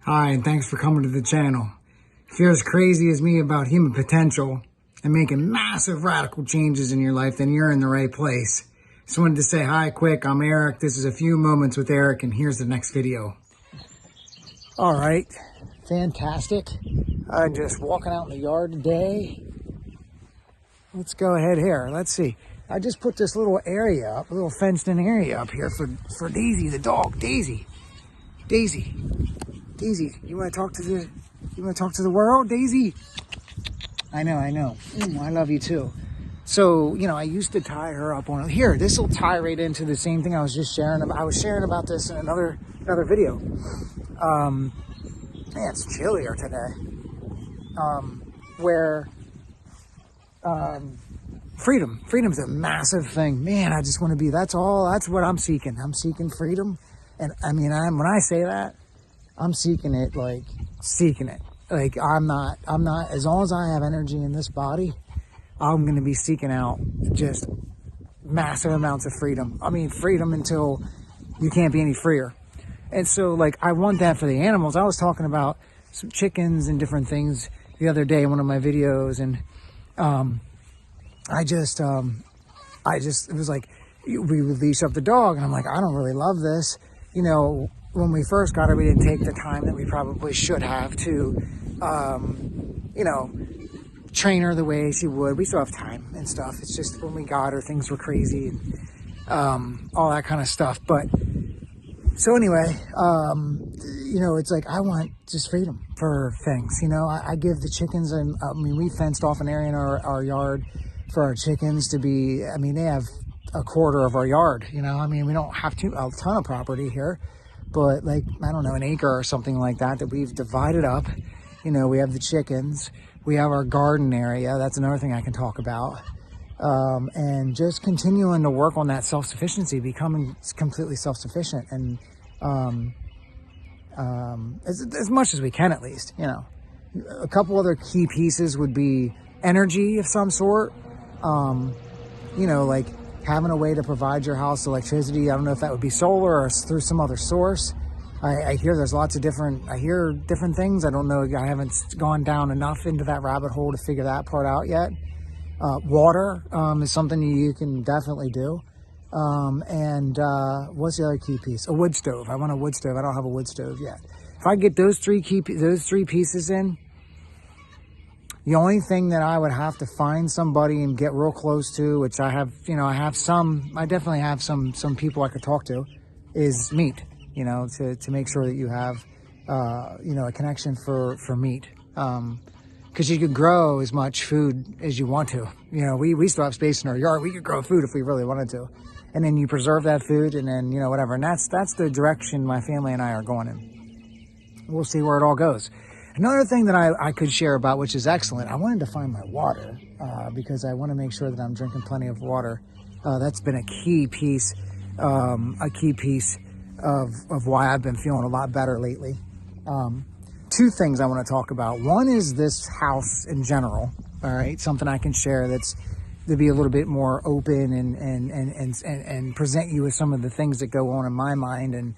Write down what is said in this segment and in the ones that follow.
Hi, and thanks for coming to the channel. If you're as crazy as me about human potential and making massive radical changes in your life, then you're in the right place. Just wanted to say hi quick. I'm Eric. This is A Few Moments with Eric, and here's the next video. All right, fantastic. I'm just walking out in the yard today. Let's go ahead here. Let's see. I just put this little area up, a little fenced-in area up here for Daisy, the dog. Daisy, you want to talk to the world, Daisy? I know. I love you too. So, you know, I used to tie her up on here. This will tie right into the same thing I was just sharing about. I was sharing about this in another video. Man, it's chillier today. Freedom's a massive thing. Man, I just want to be, that's what I'm seeking. I'm seeking freedom. And I mean, when I say that, I'm seeking it. Like, I'm not, as long as I have energy in this body, I'm going to be seeking out just massive amounts of freedom. I mean, freedom until you can't be any freer. And so, like, I want that for the animals. I was talking about some chickens and different things the other day in one of my videos, and it was like, we would leash up the dog, and I'm like, I don't really love this. You know, when we first got her, we didn't take the time that we probably should have to, you know, train her the way she would. We still have time and stuff. It's just when we got her, things were crazy and all that kind of stuff. But so anyway, you know, it's like I want just freedom for things. You know, I give the chickens, and I mean, we fenced off an area in our yard for our chickens to be. I mean, they have a quarter of our yard. You know, I mean, we don't have a ton of property here, but like, I don't know, an acre or something like that we've divided up. You know, we have the chickens, we have our garden area. That's another thing I can talk about. And just continuing to work on that self-sufficiency, becoming completely self-sufficient, and as much as we can, at least. You know, a couple other key pieces would be energy of some sort. You know, like having a way to provide your house electricity. I don't know if that would be solar or through some other source. I hear there's lots of different things. I don't know. I haven't gone down enough into that rabbit hole to figure that part out yet. Water is something you can definitely do. And what's the other key piece? A wood stove. I want a wood stove. I don't have a wood stove yet. If I get those three pieces in, the only thing that I would have to find somebody and get real close to, which I have, you know, I definitely have some people I could talk to, is meat. You know, to make sure that you have, you know, a connection for meat. Because you could grow as much food as you want to. You know, we still have space in our yard. We could grow food if we really wanted to. And then you preserve that food, and then, you know, whatever. And that's the direction my family and I are going in. We'll see where it all goes. Another thing that I could share about, which is excellent, I wanted to find my water, because I want to make sure that I'm drinking plenty of water. That's been a key piece of why I've been feeling a lot better lately. Two things I want to talk about. One is this house in general. All right, something I can share that's to be a little bit more open and present you with some of the things that go on in my mind and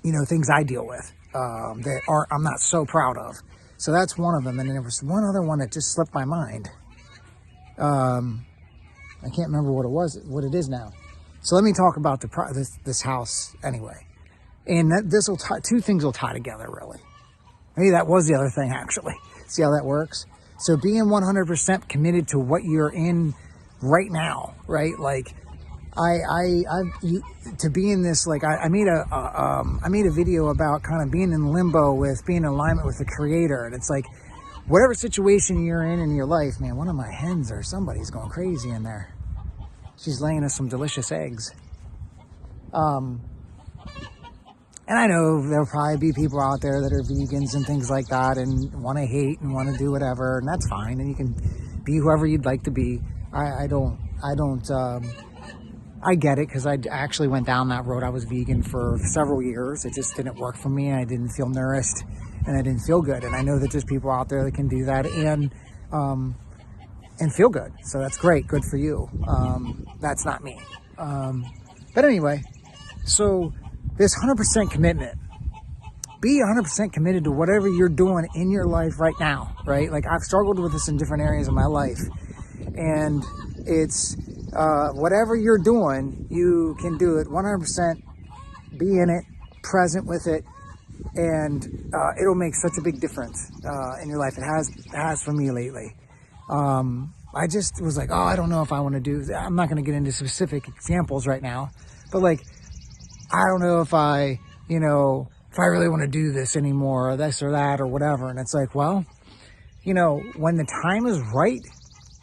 you know, things I deal with that I'm not so proud of. So that's one of them. And there was one other one that just slipped my mind. I can't remember what it is now. So let me talk about this house anyway. And two things will tie together, really. Maybe that was the other thing, actually. See how that works? So being 100% committed to what you're in right now, right? Like, to be in this, like, I made a video about kind of being in limbo with being in alignment with the Creator. And it's like, whatever situation you're in your life, man, one of my hens or somebody's going crazy in there. She's laying us some delicious eggs. And I know there'll probably be people out there that are vegans and things like that and want to hate and want to do whatever, and that's fine. And you can be whoever you'd like to be. I get it, because I actually went down that road. I was vegan for several years. It just didn't work for me. I didn't feel nourished, and I didn't feel good. And I know that there's people out there that can do that and feel good. So that's great. Good for you. That's not me. But anyway, so this 100% commitment be 100% committed to whatever you're doing in your life right now, right? Like I've struggled with this in different areas of my life, and it's whatever you're doing, you can do it 100%, be in it, present with it, and it'll make such a big difference in your life. It has for me lately. I just was like, oh, I don't know if I want to do that. I'm not going to get into specific examples right now, but like, I don't know if I really want to do this anymore, or this or that or whatever. And it's like, well, when the time is right,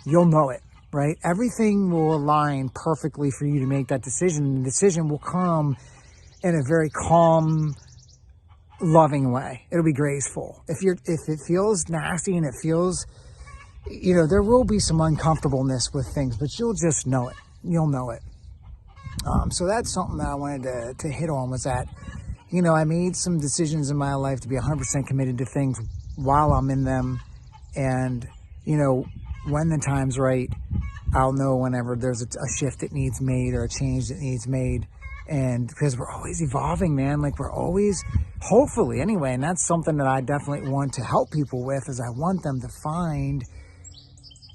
you'll know it, right? Everything will align perfectly for you to make that decision. And the decision will come in a very calm, loving way. It'll be graceful. If it feels nasty and it feels, there will be some uncomfortableness with things, but you'll just know it. You'll know it. So that's something that I wanted to hit on, was that, I made some decisions in my life to be 100% committed to things while I'm in them. And, when the time's right, I'll know whenever there's a shift that needs made or a change that needs made. And because we're always evolving, man, like we're always, hopefully anyway, and that's something that I definitely want to help people with, is I want them to find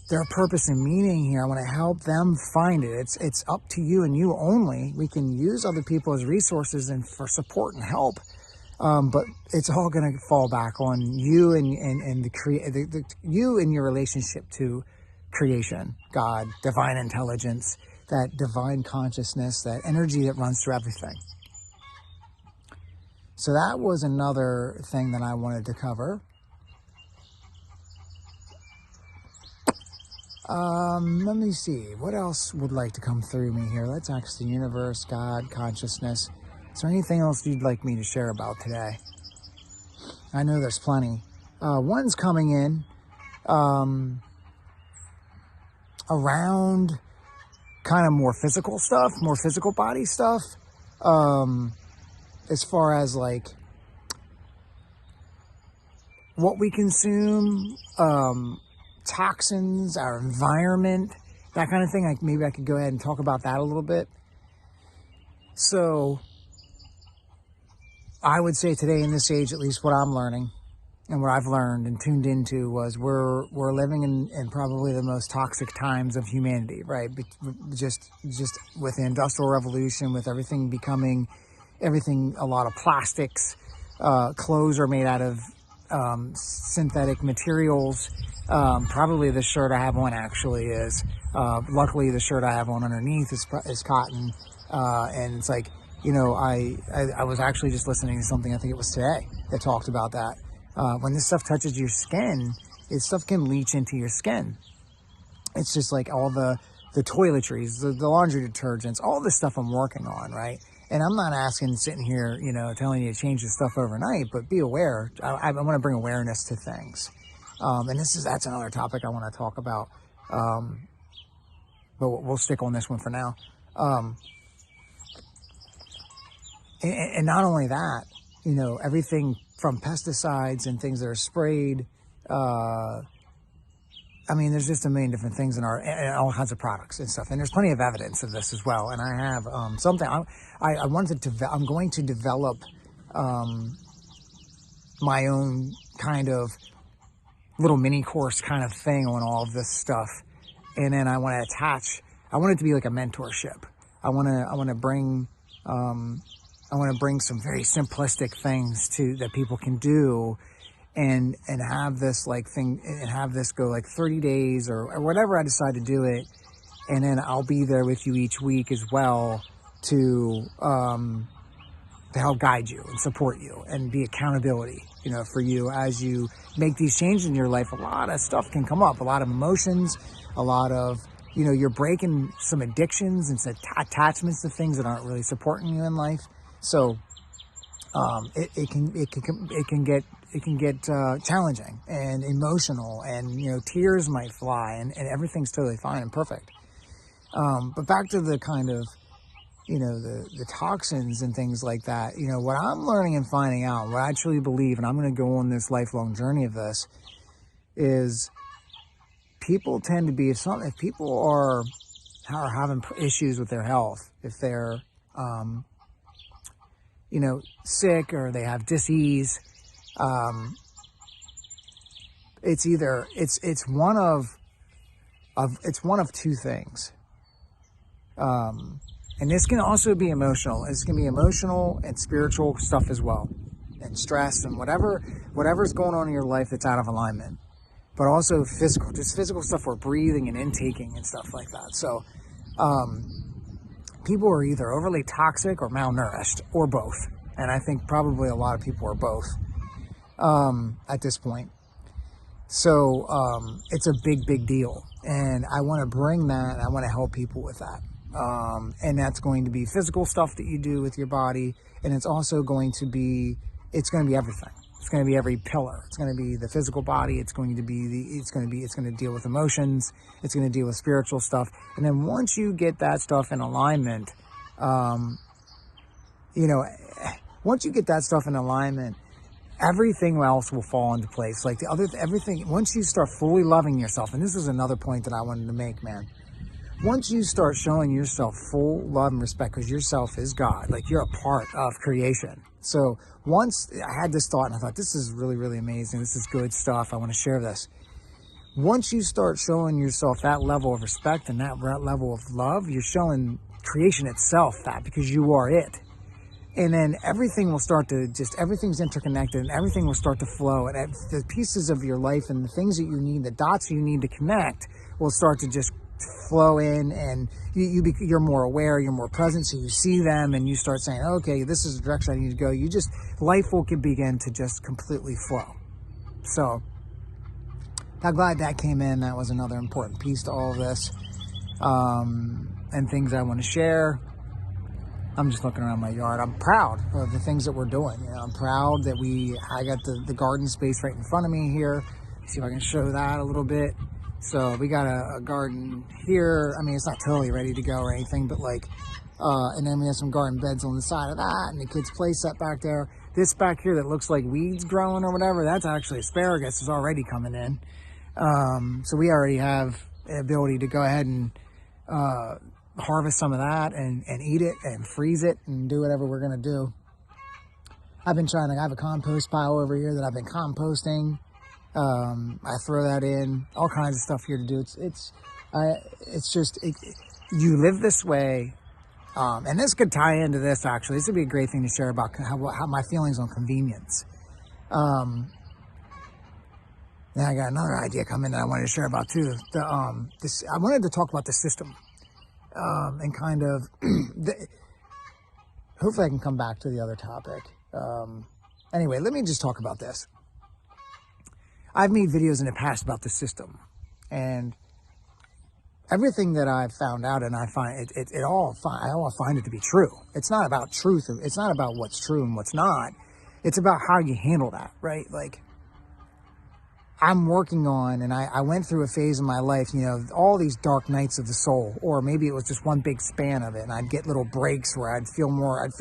their purpose and meaning here. I want to help them find it. It's up to you and you only. We can use other people as resources and for support and help, but it's all going to fall back on you and you and your relationship to creation, God, divine intelligence, that divine consciousness, that energy that runs through everything. So that was another thing that I wanted to cover. Let me see. What else would like to come through me here? Let's ask the universe, God, consciousness. Is there anything else you'd like me to share about today? I know there's plenty. One's coming in around kind of more physical stuff, more physical body stuff. As far as like what we consume, toxins, our environment, that kind of thing. Maybe I could go ahead and talk about that a little bit. So I would say today in this age, at least what I'm learning and what I've learned and tuned into, was we're living in probably the most toxic times of humanity, right? Just with the Industrial Revolution, with everything becoming a lot of plastics, clothes are made out of synthetic materials. Probably the shirt I have on actually is. Luckily, the shirt I have on underneath is cotton, and it's like, I was actually just listening to something, I think it was today, that talked about that. When this stuff touches your skin, stuff can leach into your skin. It's just like all the toiletries, the laundry detergents, all this stuff I'm working on, right? And I'm not sitting here, telling you to change this stuff overnight, but be aware. I want to bring awareness to things. And that's another topic I want to talk about. But we'll stick on this one for now. And not only that, everything from pesticides and things that are sprayed. There's just a million different things in all kinds of products and stuff. And there's plenty of evidence of this as well. And I have something I'm going to develop my own kind of little mini course kind of thing on all of this stuff. And then I want it to be like a mentorship. I want to bring some very simplistic things that people can do, and have this thing, and have this go like 30 days or whatever I decide to do it. And then I'll be there with you each week as well to help guide you and support you and be accountability, for you as you make these changes in your life. A lot of stuff can come up, a lot of emotions, a lot of, you're breaking some addictions and some attachments to things that aren't really supporting you in life. So it can get challenging and emotional, and tears might fly, and everything's totally fine and perfect. But back to the kind of the toxins and things like that. What I'm learning and finding out, what I truly believe, and I'm going to go on this lifelong journey of this, is people tend to be, if people are having issues with their health, if they're sick or they have dis-ease. It's either, it's one of two things. And this can also be emotional. This can be emotional and spiritual stuff as well, and stress and whatever's going on in your life that's out of alignment. But also physical, just physical stuff for breathing and intaking and stuff like that. So people are either overly toxic or malnourished, or both. And I think probably a lot of people are both at this point. So it's a big deal. And I want to bring that, I want to help people with that. And that's going to be physical stuff that you do with your body. And it's also going to be everything. It's going to be every pillar. It's going to be the physical body. It's going to deal with emotions. It's going to deal with spiritual stuff. And then once you get that stuff in alignment, once you get that stuff in alignment, everything else will fall into place. Like everything, once you start fully loving yourself, and this is another point that I wanted to make, man. Once you start showing yourself full love and respect, because yourself is God, like you're a part of creation. So once I had this thought and I thought, this is really, really amazing. This is good stuff. I want to share this. Once you start showing yourself that level of respect and that level of love, you're showing creation itself that, because you are it. And then everything will start to everything's interconnected and everything will start to flow. And the pieces of your life and the things that you need, the dots you need to connect will start to just flow in, and you're more aware, you're more present, so you see them and you start saying, okay, this is the direction I need to go. Life will begin to just completely flow. So I'm glad that came in. That was another important piece to all of this, and things I want to share. I'm just looking around my yard. I'm proud of the things that we're doing. I'm proud that I got the garden space right in front of me here. See if I can show that a little bit. So we got a garden here. I mean, it's not totally ready to go or anything, but and then we have some garden beds on the side of that, and the kids' play set back there. This back here that looks like weeds growing or whatever, that's actually asparagus is already coming in. So we already have the ability to go ahead and harvest some of that and eat it and freeze it and do whatever we're going to do. I have a compost pile over here that I've been composting. I throw that in, all kinds of stuff here to do. You live this way. And this could tie into this, actually. This would be a great thing to share about how my feelings on convenience. Then I got another idea coming that I wanted to share about too. I wanted to talk about the system, and kind of, hopefully I can come back to the other topic. Anyway, let me just talk about this. I've made videos in the past about the system, and everything that I've found out, and I find I all find it to be true. It's not about truth. It's not about what's true and what's not. It's about how you handle that, right? Like, I'm working on, and I went through a phase in my life, all these dark nights of the soul, or maybe it was just one big span of it, and I'd get little breaks where I'd feel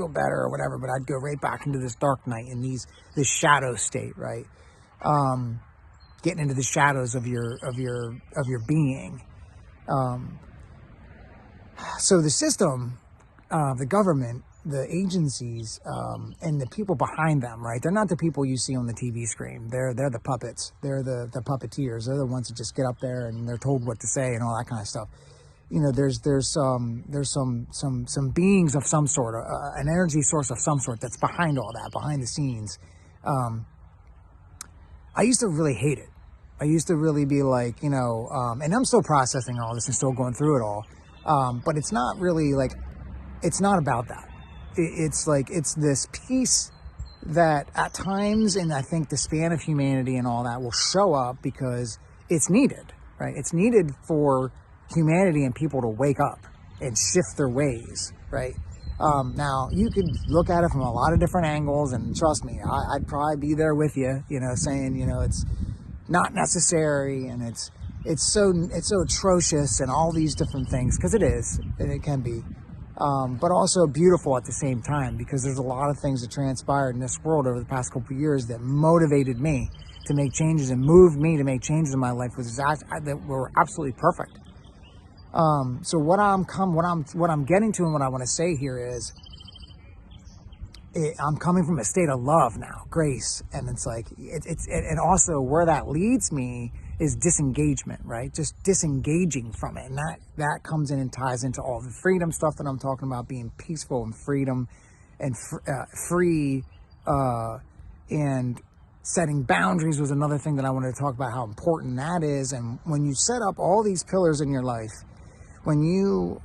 better or whatever, but I'd go right back into this dark night and this shadow state, right? Getting into the shadows of your being. So the system, the government, the agencies, and the people behind them, right? They're not the people you see on the TV screen. They're the puppets. They're the puppeteers. They're the ones that just get up there and they're told what to say and all that kind of stuff. There's some beings of some sort, an energy source of some sort that's behind all that, behind the scenes. I used to really hate it. I used to really be like, and I'm still processing all this and still going through it all. But it's not really it's not about that. It's this piece that at times, and I think the span of humanity and all that will show up because it's needed, right? It's needed for humanity and people to wake up and shift their ways, right? Now, you could look at it from a lot of different angles, and trust me, I'd probably be there with you, saying, it's not necessary, and it's so atrocious and all these different things, because it is, and it can be, but also beautiful at the same time, because there's a lot of things that transpired in this world over the past couple of years that motivated me to make changes and moved me to make changes in my life that were absolutely perfect. So what I'm getting to and what I want to say here is, I'm coming from a state of love now, grace. And it's like, and also where that leads me is disengagement, right? Just disengaging from it. And that comes in and ties into all the freedom stuff that I'm talking about, being peaceful and freedom and free, and setting boundaries was another thing that I wanted to talk about, how important that is. And when you set up all these pillars in your life, when you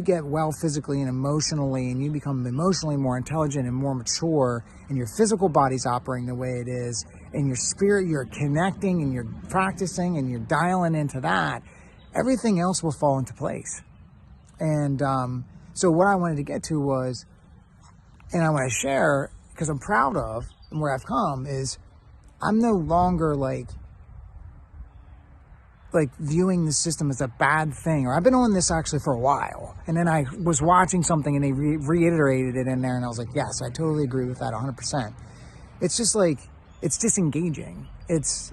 get well physically and emotionally, and you become emotionally more intelligent and more mature, and your physical body's operating the way it is, and your spirit, you're connecting and you're practicing and you're dialing into that, everything else will fall into place. And so what I wanted to get to was, and I want to share, because I'm proud of and where I've come, is I'm no longer like viewing the system as a bad thing. Or I've been on this actually for a while, and then I was watching something and they reiterated it in there, and I was like, yes, I totally agree with that 100%. It's just like, it's disengaging. It's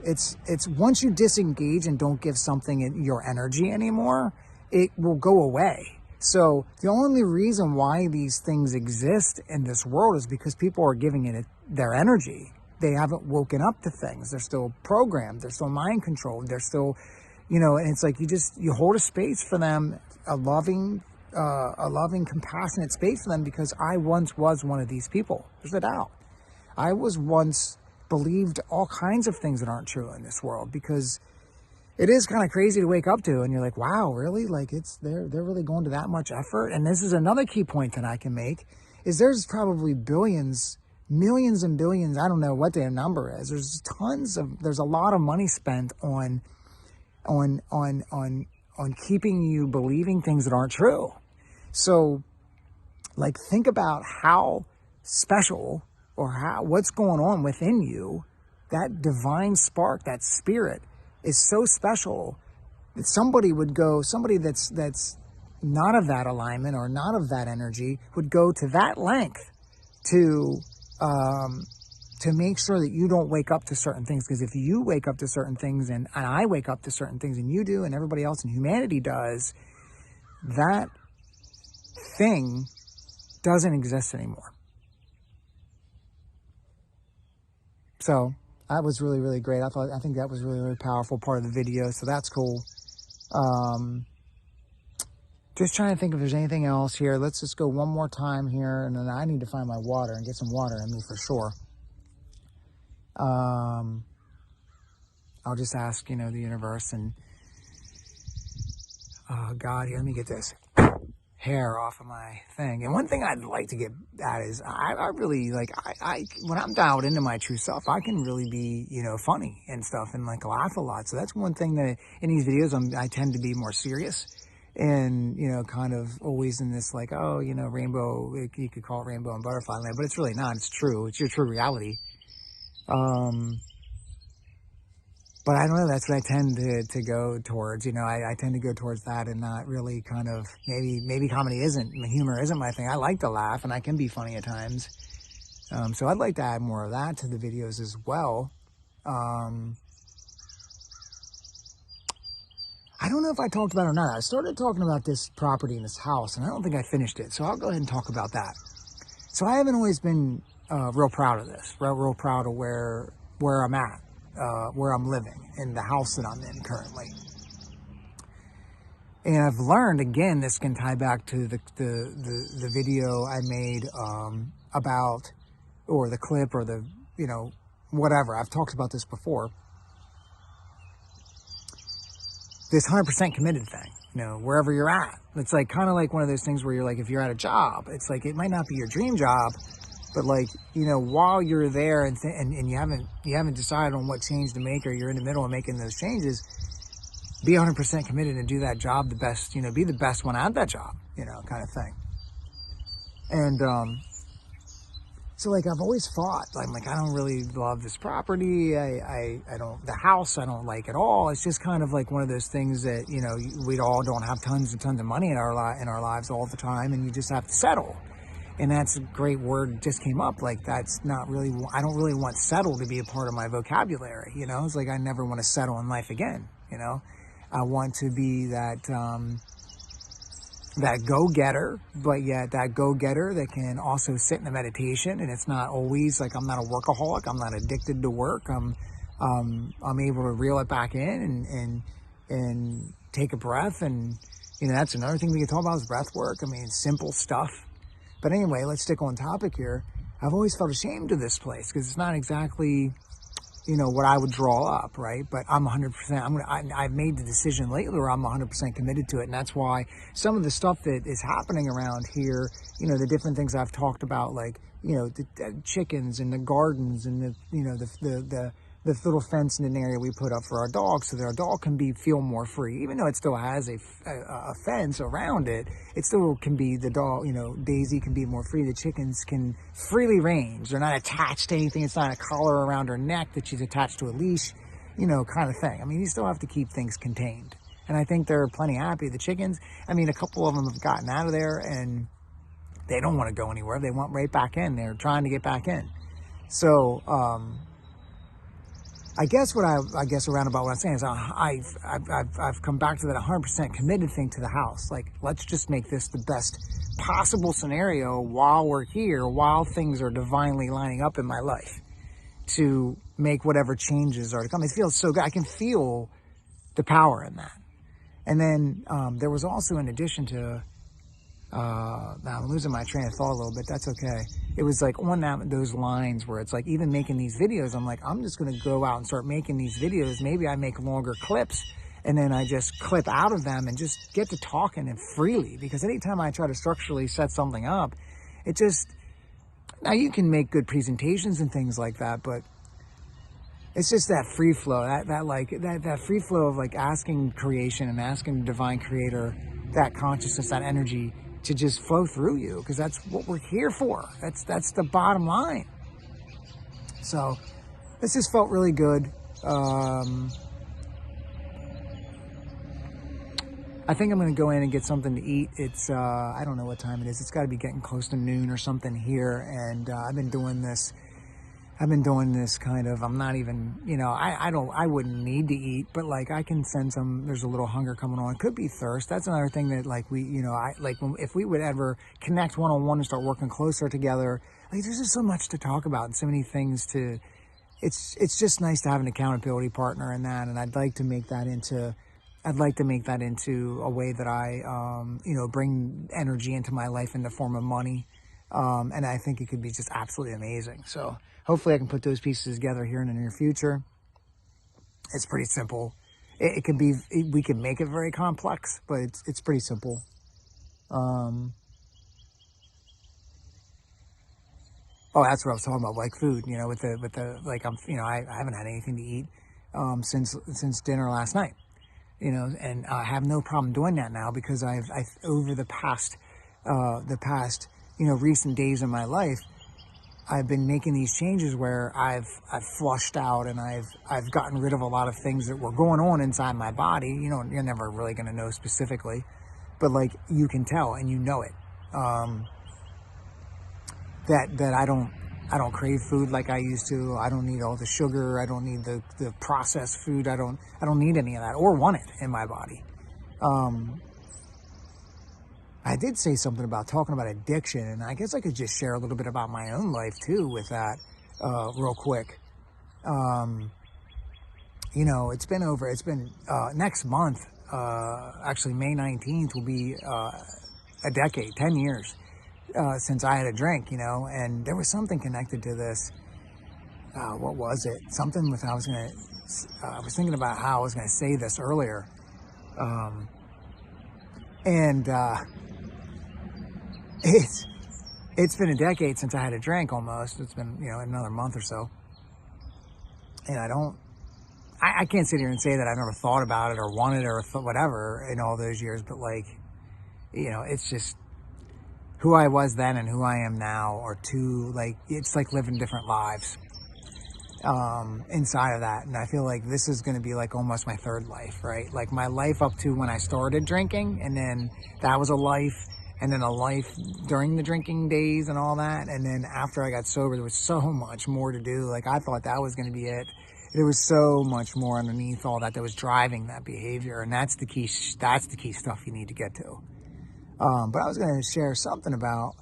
once you disengage and don't give something your energy anymore, it will go away. So the only reason why these things exist in this world is because people are giving it their energy. They haven't woken up to things. They're still programmed. They're still mind controlled. They're still, and it's like you hold a space for them, a loving, compassionate space for them, because I once was one of these people. There's no doubt. I was once believed all kinds of things that aren't true in this world, because it is kind of crazy to wake up to, and you're like, wow, really? Like, they're really going to that much effort? And this is another key point that I can make, is there's probably billions, millions and billions, I don't know what their number is. There's a lot of money spent on keeping you believing things that aren't true. So, like, think about how special, or what's going on within you. That divine spark, that spirit, is so special that somebody that's not of that alignment or not of that energy would go to that length to make sure that you don't wake up to certain things. Because if you wake up to certain things, and I wake up to certain things, and you do, and everybody else in humanity does, that thing doesn't exist anymore. So that was really, really great. I think that was really, really powerful part of the video. So that's cool. Just trying to think if there's anything else here. Let's just go one more time here, and then I need to find my water and get some water in me for sure. I'll just ask, the universe and God, here, let me get this hair off of my thing. And one thing I'd like to get at is I really like, I when I'm dialed into my true self, I can really be, funny and stuff, and like laugh a lot. So that's one thing that in these videos, I tend to be more serious, and, kind of always in this like, oh, rainbow, you could call it rainbow and butterfly land, but it's really not. It's true. It's your true reality. But I don't know, that's what I tend to go towards. I tend to go towards that, and not really kind of, maybe comedy humor isn't my thing. I like to laugh, and I can be funny at times. So I'd like to add more of that to the videos as well. I don't know if I talked about it or not. I started talking about this property in this house, and I don't think I finished it. So I'll go ahead and talk about that. So I haven't always been real proud of this, real proud of where I'm at. Where I'm living, in the house that I'm in currently. And I've learned, again, this can tie back to the video I made about, or the clip, or the, whatever. I've talked about this before. This 100% committed thing, wherever you're at. It's like kind of like one of those things where you're like, if you're at a job, it's like, it might not be your dream job, but like, while you're there and you haven't decided on what change to make, or you're in the middle of making those changes, be 100% committed and do that job the best, be the best one at that job, kind of thing. And so like, I've always thought, I'm like, I don't really love this property. I don't, the house, I don't like at all. It's just kind of like one of those things that, we all don't have tons and tons of money in our lives all the time, and you just have to settle. And that's a great word just came up. Like, that's not really, I don't really want settle to be a part of my vocabulary, It's like, I never want to settle in life again, I want to be that, that go-getter, but yet that go-getter that can also sit in a meditation, and it's not always like, I'm not a workaholic, I'm not addicted to work, I'm able to reel it back in and take a breath. And that's another thing we can talk about is breath work. I mean, simple stuff. But anyway, let's stick on topic here. I've always felt ashamed of this place because it's not exactly what I would draw up, right? But I'm 100%, I've made the decision lately where I'm 100% committed to it. And that's why some of the stuff that is happening around here, the different things I've talked about, like, the chickens and the gardens and the little fence in an area we put up for our dog so that our dog can feel more free. Even though it still has a fence around it, it still can be the dog, Daisy can be more free. The chickens can freely range. They're not attached to anything. It's not a collar around her neck that she's attached to a leash, kind of thing. I mean, you still have to keep things contained. And I think they're plenty happy. The chickens, I mean, a couple of them have gotten out of there and they don't want to go anywhere. They want right back in. They're trying to get back in. So, I guess around about what I'm saying is I've come back to that 100% committed thing to the house. Like, let's just make this the best possible scenario while we're here, while things are divinely lining up in my life to make whatever changes are to come. It feels so good. I can feel the power in that. And then there was also, in addition to, now I'm losing my train of thought a little bit. That's okay. It was like on those lines where it's like, even making these videos, I'm like, I'm just going to go out and start making these videos. Maybe I make longer clips and then I just clip out of them and just get to talking and freely. Because anytime I try to structurally set something up, it just, now you can make good presentations and things like that, but it's just that free flow, that free flow of like asking creation and asking the divine creator, that consciousness, that energy to just flow through you, because that's what we're here for. That's the bottom line. So this just felt really good. I think I'm going to go in and get something to eat. It's, I don't know what time it is. It's got to be getting close to noon or something here. And I've been doing this kind of, I'm not even, I wouldn't need to eat, but like I can sense there's a little hunger coming on. It could be thirst. That's another thing that like if we would ever connect one-on-one and start working closer together, like there's just so much to talk about and so many things it's just nice to have an accountability partner in that. And I'd like to make that into a way that I, bring energy into my life in the form of money. And I think it could be just absolutely amazing. So hopefully I can put those pieces together here in the near future. It's pretty simple. It could be, we could make it very complex, but it's pretty simple. Oh, that's what I was talking about, like food, with the, like I haven't had anything to eat, since dinner last night, and I have no problem doing that now because I've over the past, recent days of my life, I've been making these changes where I've flushed out and I've gotten rid of a lot of things that were going on inside my body. You're never really going to know specifically, but like you can tell and it. That I don't crave food like I used to. I don't need all the sugar. I don't need the processed food. I don't need any of that or want it in my body. I did say something about talking about addiction, and I guess I could just share a little bit about my own life too with that, real quick. It's been next month, actually May 19th will be, a decade, 10 years, since I had a drink, and there was something connected to this. What was it? Something with, I was thinking about how I was going to say this earlier. It's been a decade since I had a drink almost. It's been, another month or so. And I can't sit here and say that I've never thought about it or wanted it or whatever in all those years, but like, it's just who I was then and who I am now are two, like, it's like living different lives, inside of that. And I feel like this is going to be like almost my third life, right? Like my life up to when I started drinking, and then that was a life. And then a life during the drinking days and all that. And then after I got sober, there was so much more to do. Like I thought that was going to be it. There was so much more underneath all that was driving that behavior. And that's the key stuff you need to get to. But I was going to share something about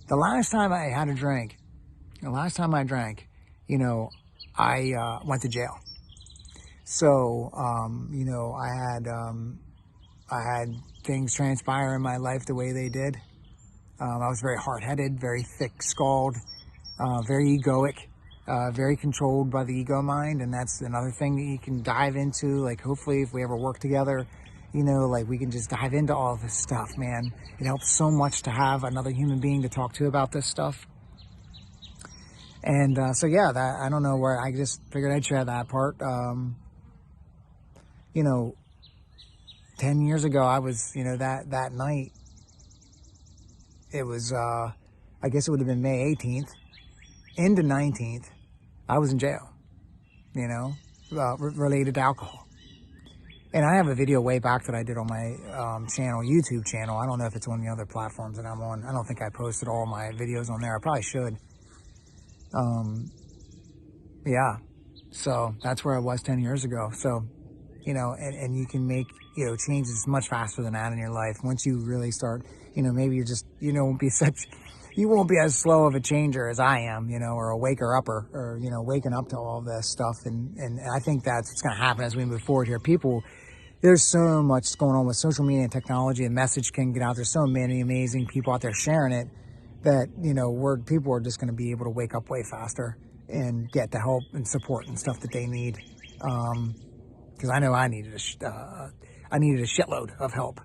the last time I had a drink. The last time I drank, you know, I went to jail. So, you know, I had things transpire in my life the way they did. I was very hard-headed, very thick-skulled, very egoic, very controlled by the ego mind. And that's another thing that you can dive into. Like, hopefully, if we ever work together, you know, like, we can just dive into all of this stuff, man. It helps so much to have another human being to talk to about this stuff. And so, yeah, that, I don't know where, I just figured I'd share that part. You know, 10 years ago, I was, you know, that night, it was, I guess it would have been May 18th into 19th, I was in jail, you know, related to alcohol. And I have a video way back that I did on my channel, YouTube channel. I don't know if it's on the other platforms that I'm on. I don't think I posted all my videos on there. I probably should. Yeah, so that's where I was 10 years ago. So, you know, and you can make, you know, changes much faster than that in your life. Once you really start, you know, maybe you're just, you know, you won't be as slow of a changer as I am, you know, or a waker-upper, or, you know, waking up to all this stuff. And I think that's what's going to happen as we move forward here. People, there's so much going on with social media and technology, and message can get out. There's so many amazing people out there sharing it that, you know, people are just going to be able to wake up way faster and get the help and support and stuff that they need. Because I know I needed a shitload of help,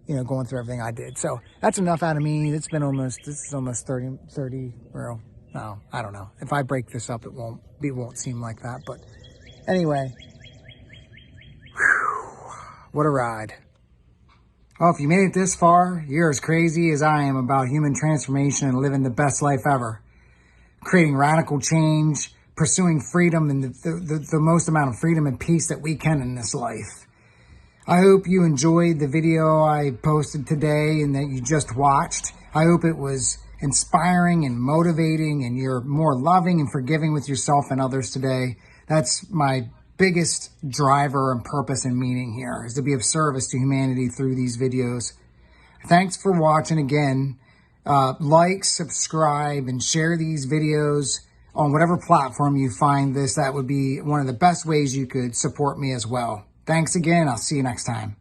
you know, going through everything I did. So that's enough out of me. This is almost 30, well, no, I don't know. If I break this up, it won't seem like that. But anyway, whew, what a ride. Well, if you made it this far, you're as crazy as I am about human transformation and living the best life ever. Creating radical change, pursuing freedom, and the most amount of freedom and peace that we can in this life. I hope you enjoyed the video I posted today and that you just watched. I hope it was inspiring and motivating, and you're more loving and forgiving with yourself and others today. That's my biggest driver and purpose and meaning here, is to be of service to humanity through these videos. Thanks for watching again. Like, subscribe, and share these videos on whatever platform you find this. That would be one of the best ways you could support me as well. Thanks again. I'll see you next time.